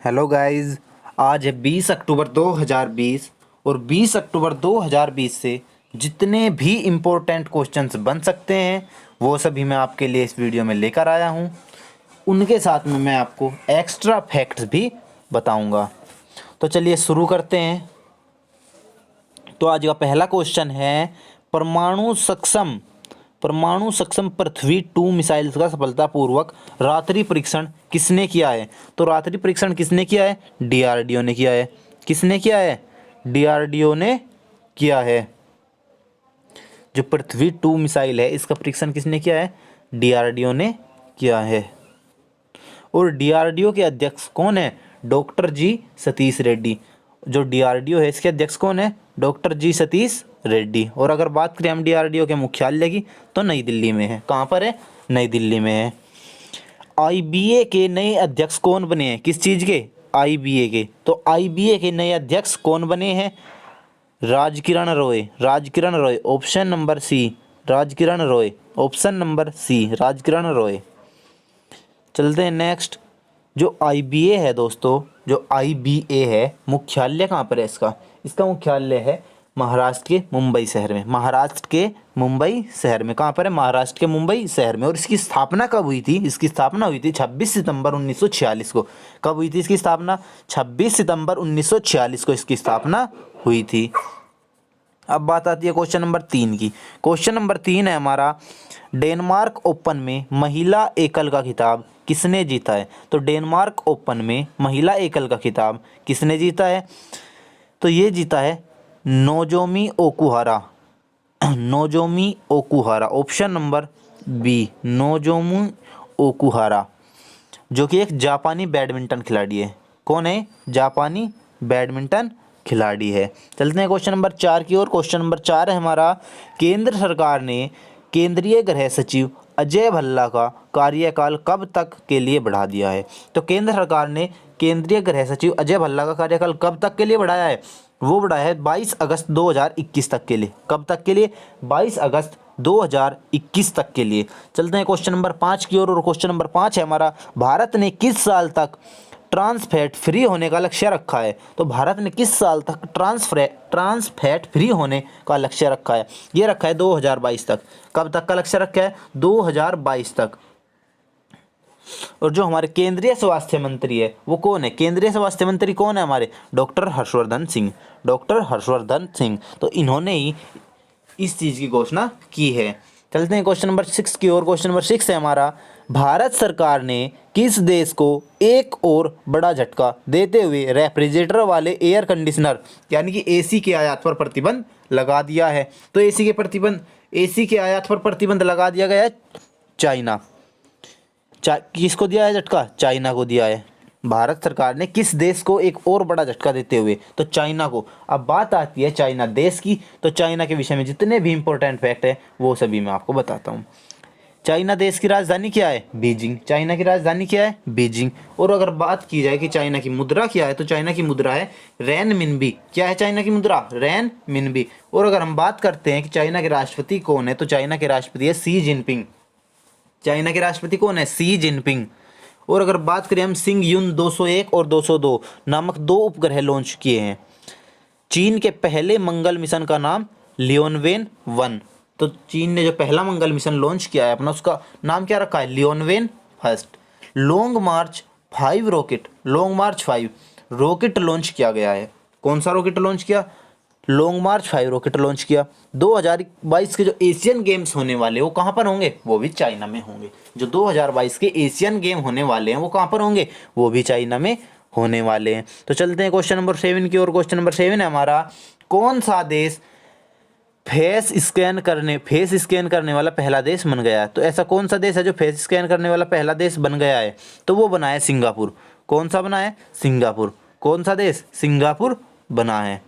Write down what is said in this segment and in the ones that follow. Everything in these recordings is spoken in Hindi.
Hello guys. आज है 20 अक्टूबर 2020 और 20 अक्टूबर 2020 से जितने भी इम्पोर्टेंट क्वेश्चंस बन सकते हैं वो सभी मैं आपके लिए इस वीडियो में लेकर आया हूँ। उनके साथ में मैं आपको एक्स्ट्रा फैक्ट्स भी बताऊँगा। तो चलिए शुरू करते हैं। तो आज का पहला क्वेश्चन है, परमाणु सक्षम पृथ्वी 2 मिसाइल्स का सफलतापूर्वक रात्रि परीक्षण किसने किया है? तो रात्रि परीक्षण किसने किया है? डीआरडीओ ने किया है। किसने किया है? डीआरडीओ ने किया है। जो पृथ्वी 2 मिसाइल है इसका परीक्षण किसने किया है? डीआरडीओ ने किया है। और डीआरडीओ के अध्यक्ष कौन है? डॉक्टर जी सतीश रेड्डी। जो डीआरडीओ है इसके अध्यक्ष कौन है? डॉक्टर जी सतीश रेड्डी। और अगर बात करें हम डीआरडीओ के मुख्यालय की तो नई दिल्ली में है। कहाँ पर है? नई दिल्ली में है। आईबीए के नए अध्यक्ष कौन बने हैं? किस चीज़ के? आईबीए के। तो आईबीए के नए अध्यक्ष कौन बने हैं? Rajkiran Roy. Rajkiran Roy, option number C. Rajkiran Roy, option number C, Rajkiran Roy. चलते हैं नेक्स्ट। जो आईबीए है दोस्तों, जो आईबीए है मुख्यालय कहाँ पर है इसका? इसका मुख्यालय है महाराष्ट्र के मुंबई शहर में। महाराष्ट्र के मुंबई शहर में। कहाँ पर है? महाराष्ट्र के मुंबई शहर में। और इसकी स्थापना कब हुई थी? इसकी स्थापना हुई थी 26 सितंबर 1946 को। कब हुई थी इसकी स्थापना? 26 सितंबर 1946 को इसकी स्थापना हुई थी। अब बात आती है क्वेश्चन नंबर 3 की। क्वेश्चन नंबर 3 है हमारा, डेनमार्क ओपन में महिला एकल का खिताब किसने जीता है? तो डेनमार्क ओपन में महिला एकल का खिताब किसने जीता है? तो ये जीता है Nozomi Okuhara. Nozomi Okuhara, option number B, Nozomi Okuhara, जो कि एक जापानी बैडमिंटन खिलाड़ी है। कौन है? जापानी बैडमिंटन खिलाड़ी है। चलते हैं क्वेश्चन नंबर 4 की ओर। क्वेश्चन नंबर 4 है हमारा, केंद्र सरकार ने केंद्रीय गृह सचिव अजय भल्ला का कार्यकाल कब तक के लिए बढ़ा दिया है? तो केंद्र सरकार ने केंद्रीय गृह सचिव अजय भल्ला का कार्यकाल कब तक के लिए बढ़ाया है? वो बढ़ाया है 22 अगस्त 2021 तक के लिए। कब तक के लिए? 22 अगस्त 2021 तक के लिए। चलते हैं क्वेश्चन नंबर 5 की ओर। और क्वेश्चन नंबर 5 है हमारा, भारत ने किस साल तक ट्रांस फैट फ्री होने का लक्ष्य रखा है? तो भारत ने किस साल तक ट्रांस फैट फ्री होने का लक्ष्य रखा है? ये रखा है 2022 तक। कब तक का लक्ष्य रखा है? 2022 तक। और जो हमारे केंद्रीय स्वास्थ्य मंत्री है वो कौन है? केंद्रीय स्वास्थ्य मंत्री कौन है हमारे? डॉक्टर हर्षवर्धन सिंह। डॉक्टर हर्षवर्धन सिंह। तो इन्होंने ही इस चीज़ की घोषणा की है। चलते हैं क्वेश्चन नंबर 6 की ओर। क्वेश्चन नंबर 6 है हमारा, भारत सरकार ने किस देश को एक और बड़ा झटका देते हुए रेफ्रिजरेटर वाले एयर कंडीशनर यानी कि एसी के आयात पर प्रतिबंध लगा दिया है? तो एसी के आयात पर प्रतिबंध लगा दिया गया है चाइना। किसको दिया है झटका? चाइना को दिया है। भारत सरकार ने किस देश को एक और बड़ा झटका देते हुए? तो चाइना को। अब बात आती है चाइना देश की, तो चाइना के विषय में जितने भी इंपॉर्टेंट फैक्ट है वो सभी मैं आपको बताता हूँ। चाइना देश की राजधानी क्या है? बीजिंग। चाइना की राजधानी क्या है? बीजिंग। और अगर बात की जाए कि चाइना की मुद्रा क्या है, तो चाइना की मुद्रा है रेनमिनबी। क्या है चाइना की मुद्रा? रेनमिनबी। और अगर हम बात करते हैं कि चाइना के राष्ट्रपति कौन है, तो चाइना के राष्ट्रपति है शी जिनपिंग। चाइना के राष्ट्रपति कौन है? Xi Jinping. और अगर बात करें हम, सिंग युन 201 और 202 नामक 2 उपग्रह लॉन्च किए हैं। चीन के पहले मंगल मिशन का नाम लियोनवेन 1। तो चीन ने जो पहला मंगल मिशन लॉन्च किया है अपना, उसका नाम क्या रखा है? लियोनवेन फर्स्ट। लॉन्ग मार्च 5 रॉकेट लॉन्च किया गया है। कौन सा रॉकेट लॉन्च किया? लॉन्ग मार्च 5 रॉकेट लॉन्च किया। 2022 के जो एशियन गेम्स होने वाले वो कहाँ पर होंगे? वो भी चाइना में होंगे। जो 2022 के एशियन गेम होने वाले हैं वो कहाँ पर होंगे? वो भी चाइना में होने वाले हैं। तो चलते हैं क्वेश्चन नंबर 7 की ओर। क्वेश्चन नंबर 7 है हमारा, कौन सा देश फेस स्कैन करने वाला पहला देश बन गया है? तो ऐसा कौन सा देश है जो फेस स्कैन करने वाला पहला देश बन गया है? तो वो बना है सिंगापुर। कौन सा बना है? सिंगापुर। कौन सा देश? सिंगापुर बना है।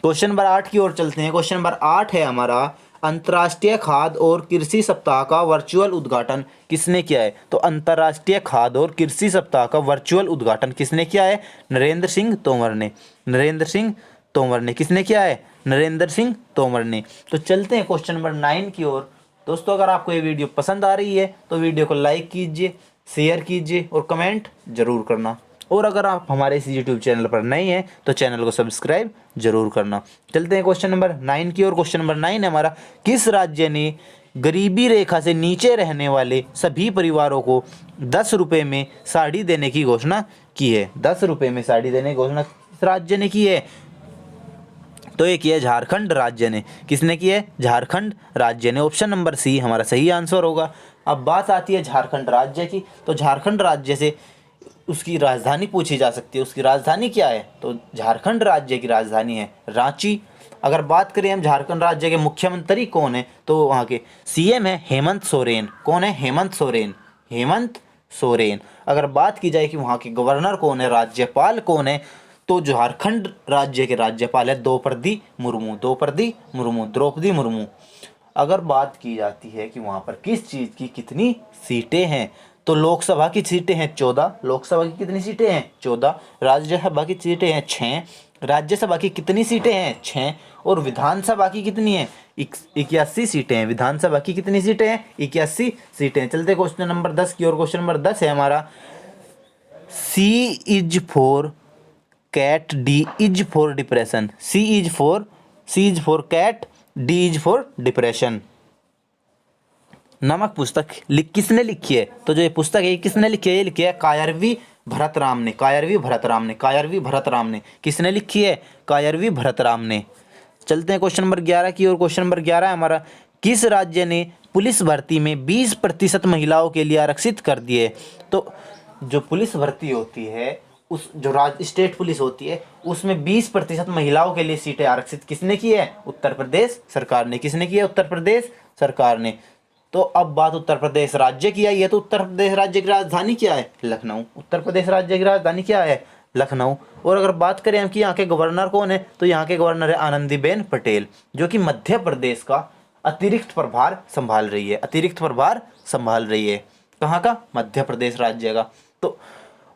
क्वेश्चन नंबर 8 की ओर चलते हैं। क्वेश्चन नंबर 8 है हमारा, अंतर्राष्ट्रीय खाद्य और कृषि सप्ताह का वर्चुअल उद्घाटन किसने किया है? तो अंतर्राष्ट्रीय खाद्य और कृषि सप्ताह का वर्चुअल उद्घाटन किसने किया है? नरेंद्र सिंह तोमर ने। नरेंद्र सिंह तोमर ने। किसने किया है? नरेंद्र सिंह तोमर ने। तो चलते हैं क्वेश्चन नंबर 9 की ओर। दोस्तों, अगर आपको ये वीडियो पसंद आ रही है तो वीडियो को लाइक कीजिए, शेयर कीजिए और कमेंट जरूर करना। और अगर आप हमारे इस यूट्यूब चैनल पर नए हैं तो चैनल को सब्सक्राइब जरूर करना। चलते हैं क्वेश्चन नंबर 9 की ओर। क्वेश्चन नंबर 9 है हमारा, किस राज्य ने गरीबी रेखा से नीचे रहने वाले सभी परिवारों को 10 रुपये में साड़ी देने की घोषणा की है? 10 रुपये में साड़ी देने की घोषणा किस राज्य ने की है? तो ये किया है झारखंड राज्य ने। किसने की है? झारखंड राज्य ने। ऑप्शन नंबर सी हमारा सही आंसर होगा। अब बात आती है झारखंड राज्य की, तो झारखंड राज्य से उसकी राजधानी पूछी जा सकती है। उसकी राजधानी क्या है? तो झारखंड राज्य की राजधानी है रांची। अगर बात करें हम झारखंड राज्य के मुख्यमंत्री कौन है, तो वहाँ के सीएम है हेमंत सोरेन। कौन है? हेमंत सोरेन। हेमंत सोरेन। अगर बात की जाए कि वहाँ के गवर्नर कौन है, राज्यपाल कौन है, तो झारखंड राज्य के राज्यपाल है द्रौपदी मुर्मू। द्रौपदी मुर्मू, द्रौपदी मुर्मू। अगर बात की जाती है कि वहाँ पर किस चीज़ की कितनी सीटें हैं, तो लोकसभा की सीटें हैं 14। लोकसभा की कितनी सीटें हैं? 14। राज्यसभा की सीटें हैं 6। राज्यसभा की कितनी सीटें हैं? 6। और विधानसभा की कितनी है? 81 सीटें हैं। विधानसभा की कितनी सीटें हैं? 81 सीटें। चलते क्वेश्चन नंबर 10 की ओर। क्वेश्चन नंबर 10 है हमारा, C is for cat, D is for depression. C is for cat, D is for depression नामक पुस्तक किसने लिखी है? तो जो ये पुस्तक है किसने लिखी है? ये लिखी है कायरवी भरतराम ने। कायरवी भरतराम ने। कायरवी भरतराम ने। किसने लिखी है? कायरवी भरतराम ने। चलते हैं क्वेश्चन नंबर 11 की ओर। क्वेश्चन नंबर 11 है हमारा, किस राज्य ने पुलिस भर्ती में 20% महिलाओं के लिए आरक्षित कर दिए? तो जो पुलिस भर्ती होती है, उस जो राज्य स्टेट पुलिस होती है, उसमें 20% महिलाओं के लिए सीटें आरक्षित किसने की है? उत्तर प्रदेश सरकार ने। किसने की है? उत्तर प्रदेश सरकार ने। तो अब बात उत्तर प्रदेश राज्य की आई है, तो उत्तर प्रदेश राज्य की राजधानी क्या है? लखनऊ। उत्तर प्रदेश राज्य की राजधानी क्या है? लखनऊ। और अगर बात करें हम कि यहाँ के गवर्नर कौन है, तो यहाँ के गवर्नर है आनंदीबेन पटेल, जो कि मध्य प्रदेश का अतिरिक्त प्रभार संभाल रही है। अतिरिक्त प्रभार संभाल रही है। कहाँ का? मध्य प्रदेश राज्य का। तो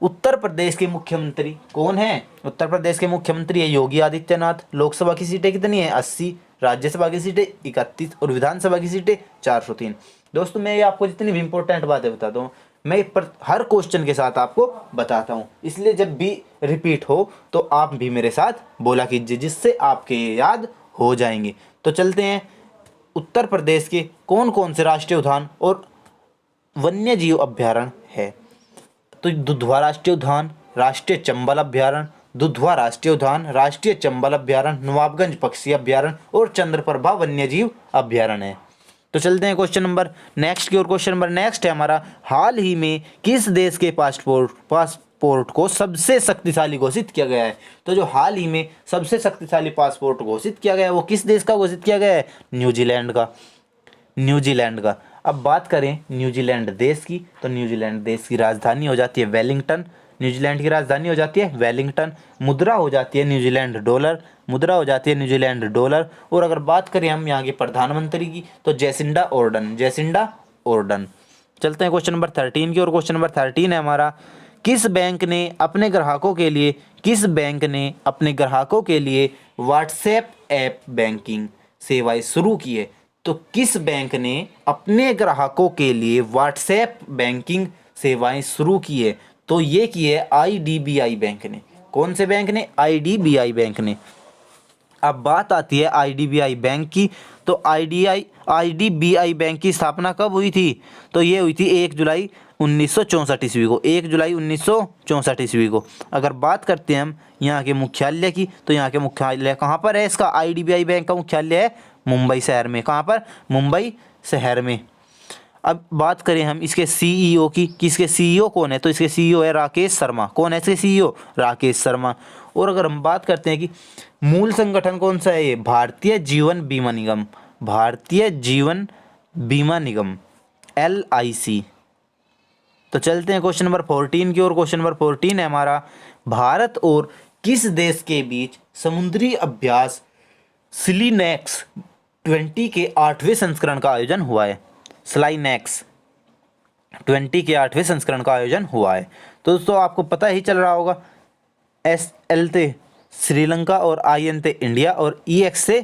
उत्तर प्रदेश के मुख्यमंत्री कौन है? उत्तर प्रदेश के मुख्यमंत्री है योगी आदित्यनाथ। लोकसभा की सीटें कितनी है? 80। राज्यसभा की सीटें 31 और विधानसभा की सीटें 403। दोस्तों, मैं ये आपको जितनी भी इंपॉर्टेंट बातें बताता हूँ, मैं पर हर क्वेश्चन के साथ आपको बताता हूँ, इसलिए जब भी रिपीट हो तो आप भी मेरे साथ बोला कीजिए, जिससे आपके ये याद हो जाएंगे। तो चलते हैं, उत्तर प्रदेश के कौन कौन से राष्ट्रीय उद्यान और वन्य जीव अभ्यारण्य है? तो दुधवा राष्ट्रीय उद्यान, राष्ट्रीय चंबल अभ्यारण्य, दुधवा राष्ट्रीय उद्यान, राष्ट्रीय चंबल अभ्यारण्य, नवाबगंज पक्षी अभ्यारण्य और चंद्रप्रभा वन्यजीव अभ्यारण्य है। तो चलते हैं क्वेश्चन नंबर नेक्स्ट की ओर। क्वेश्चन नंबर नेक्स्ट है हमारा, हाल ही में किस देश के पासपोर्ट को सबसे शक्तिशाली घोषित किया गया है? तो जो हाल ही में सबसे शक्तिशाली पासपोर्ट घोषित किया गया है, वो किस देश का घोषित किया गया है? न्यूजीलैंड का। न्यूजीलैंड का। अब बात करें न्यूजीलैंड देश की, तो न्यूजीलैंड देश की राजधानी हो जाती है वेलिंगटन। न्यूजीलैंड की राजधानी हो जाती है वेलिंगटन। मुद्रा हो जाती है न्यूजीलैंड डॉलर। मुद्रा हो जाती है न्यूजीलैंड डॉलर। और अगर बात करें हम यहाँ के प्रधानमंत्री की, तो जैसिंडा ऑर्डन। Jacinda Orton. चलते हैं क्वेश्चन नंबर 13 की और। क्वेश्चन नंबर 13 है हमारा, किस बैंक ने अपने ग्राहकों के लिए व्हाट्सएप ऐप बैंकिंग सेवाएं शुरू की है? तो किस बैंक ने अपने ग्राहकों के लिए व्हाट्सएप बैंकिंग सेवाएं शुरू की है? तो ये की है आईडीबीआई बैंक ने। कौन से बैंक ने? आईडीबीआई बैंक ने। अब बात आती है आईडीबीआई बैंक की, तो आईडीबीआई बैंक की स्थापना कब हुई थी? तो ये हुई थी 1 जुलाई 1964 ईस्वी को। 1 जुलाई 1964 ईस्वी को। अगर बात करते हैं हम यहाँ के मुख्यालय की, तो यहाँ के मुख्यालय कहाँ पर है? इसका आईडीबीआई बैंक का मुख्यालय है मुंबई शहर में। कहाँ पर? मुंबई शहर में। अब बात करें हम इसके सीईओ की, कि इसके सीईओ कौन है? तो इसके सीईओ है राकेश शर्मा। कौन है इसके सीईओ? राकेश शर्मा। और अगर हम बात करते हैं कि मूल संगठन कौन सा है, ये भारतीय जीवन बीमा निगम। भारतीय जीवन बीमा निगम, LIC। तो चलते हैं क्वेश्चन नंबर 14 की ओर। क्वेश्चन नंबर 14 है हमारा, भारत और किस देश के बीच समुद्री अभ्यास स्लाइनेक्स 20 के 8वें संस्करण का आयोजन हुआ है? स्लाइनेक्स 20 के 8वें संस्करण का आयोजन हुआ है। तो दोस्तों, आपको पता ही चल रहा होगा, SL से श्रीलंका और IN से इंडिया और EX से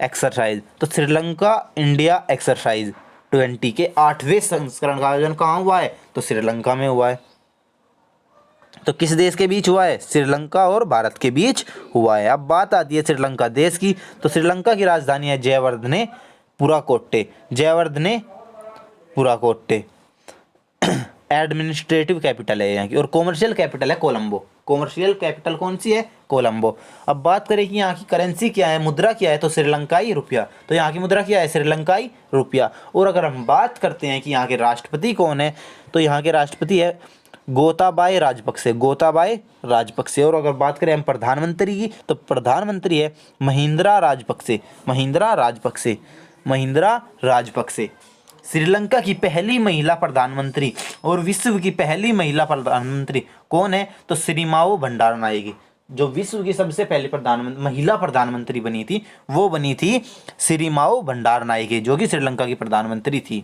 एक्सरसाइज। तो श्रीलंका इंडिया एक्सरसाइज 20 के 8वें संस्करण का आयोजन कहाँ हुआ है? तो श्रीलंका में हुआ है। तो किस देश के बीच हुआ है? श्रीलंका और भारत के बीच हुआ है। अब बात आती है श्रीलंका देश की, तो श्रीलंका की राजधानी है जयवर्धने पुराकोट्टे, जयवर्धने पुराकोट्टे। एडमिनिस्ट्रेटिव कैपिटल है यहाँ की, और कॉमर्शियल कैपिटल है कोलंबो। कॉमर्शियल कैपिटल कौन सी है? कोलंबो। अब बात करें कि यहाँ की करेंसी क्या है, मुद्रा क्या है, तो श्रीलंकाई रुपया। तो यहाँ की मुद्रा क्या है? श्रीलंकाई रुपया। और अगर हम बात करते हैं कि यहाँ के राष्ट्रपति कौन है, तो यहाँ के राष्ट्रपति है गोताबाय राजपक्षे, गोताबाय राजपक्षे। और अगर बात करें हम प्रधानमंत्री की, तो प्रधानमंत्री है महिंद्रा राजपक्षे, महिंद्रा राजपक्षे, महिंद्रा राजपक्षे। श्रीलंका की पहली महिला प्रधानमंत्री और विश्व की पहली महिला प्रधानमंत्री कौन है? तो सिरिमाओ भंडारनायके। जो विश्व की सबसे पहली महिला प्रधानमंत्री बनी थी, वो बनी थी सिरिमाओ भंडारनायके, जो कि श्रीलंका की प्रधानमंत्री थी।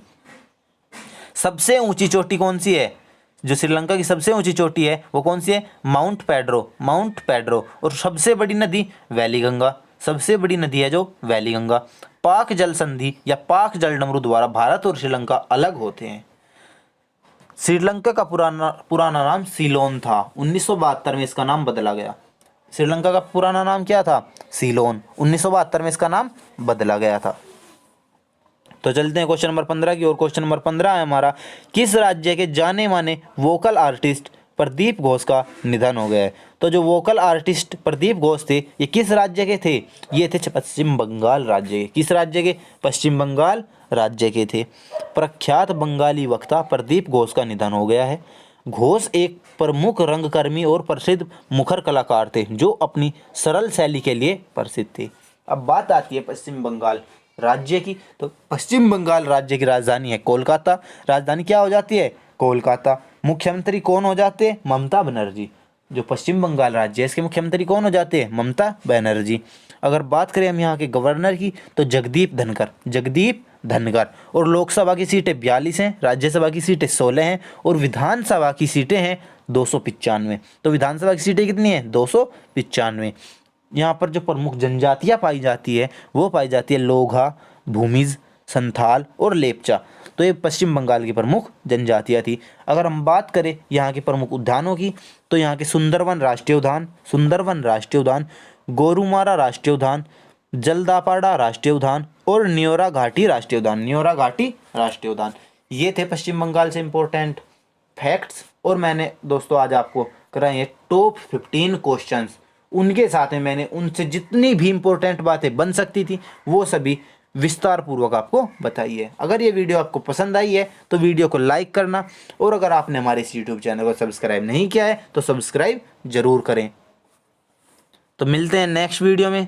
सबसे ऊंची चोटी कौन सी है? जो श्रीलंका की सबसे ऊंची चोटी है वो कौन सी है? Mount Pedro, mount Pedro. और सबसे बड़ी नदी वैली गंगा, सबसे बड़ी नदी है जो वैली गंगा। पाक जल संधि या पाक जल डमरू द्वारा भारत और श्रीलंका अलग होते हैं। श्रीलंका का पुराना नाम सीलोन था। 1972 में इसका नाम बदला गया। श्रीलंका का पुराना नाम क्या था? सीलोन। 1972 में इसका नाम बदला गया था। तो चलते हैं क्वेश्चन नंबर 15 की ओर। क्वेश्चन नंबर 15 है हमारा, किस राज्य के जाने माने वोकल आर्टिस्ट प्रदीप घोष का निधन हो गया है? तो जो वोकल आर्टिस्ट प्रदीप घोष थे, ये किस राज्य के थे? ये थे पश्चिम बंगाल राज्य के। किस राज्य के? पश्चिम बंगाल राज्य के थे। प्रख्यात बंगाली वक्ता प्रदीप घोष का निधन हो गया है। घोष एक प्रमुख रंगकर्मी और प्रसिद्ध मुखर कलाकार थे, जो अपनी सरल शैली के लिए प्रसिद्ध थे। अब बात आती है पश्चिम बंगाल राज्य की, तो पश्चिम बंगाल राज्य की राजधानी है कोलकाता। राजधानी क्या हो जाती है? कोलकाता। मुख्यमंत्री कौन हो जाते हैं? ममता बनर्जी। जो पश्चिम बंगाल राज्य है, इसके मुख्यमंत्री कौन हो जाते हैं? ममता बनर्जी। अगर बात करें हम यहाँ के गवर्नर की, तो जगदीप धनखड़, जगदीप धनखड़। और लोकसभा की सीटें 42 हैं, राज्यसभा की सीटें 16 हैं, और विधानसभा की सीटें हैं 295। तो विधानसभा की सीटें कितनी हैं? 295। यहाँ पर जो प्रमुख जनजातियाँ पाई जाती है, वो पाई जाती है लोघा, भूमिज, संथाल और लेपचा। तो ये पश्चिम बंगाल की प्रमुख जनजातियाँ थी। अगर हम बात करें यहाँ के प्रमुख उद्यानों की, तो यहाँ के सुंदरवन राष्ट्रीय उद्यान, सुंदरवन राष्ट्रीय उद्यान, गोरुमारा राष्ट्रीय उद्यान, जलदापाड़ा राष्ट्रीय उद्यान और न्योरा घाटी राष्ट्रीय उद्यान, न्योरा घाटी राष्ट्रीय उद्यान। ये थे पश्चिम बंगाल से इम्पोर्टेंट फैक्ट्स। और मैंने दोस्तों आज आपको कराए हैं टॉप 15 क्वेश्चंस। उनके साथ में मैंने उनसे जितनी भी इम्पोर्टेंट बातें बन सकती थी, वो सभी विस्तार पूर्वक आपको बताई है। अगर ये वीडियो आपको पसंद आई है तो वीडियो को लाइक करना, और अगर आपने हमारे इस यूट्यूब चैनल को सब्सक्राइब नहीं किया है तो सब्सक्राइब जरूर करें। तो मिलते हैं नेक्स्ट वीडियो में।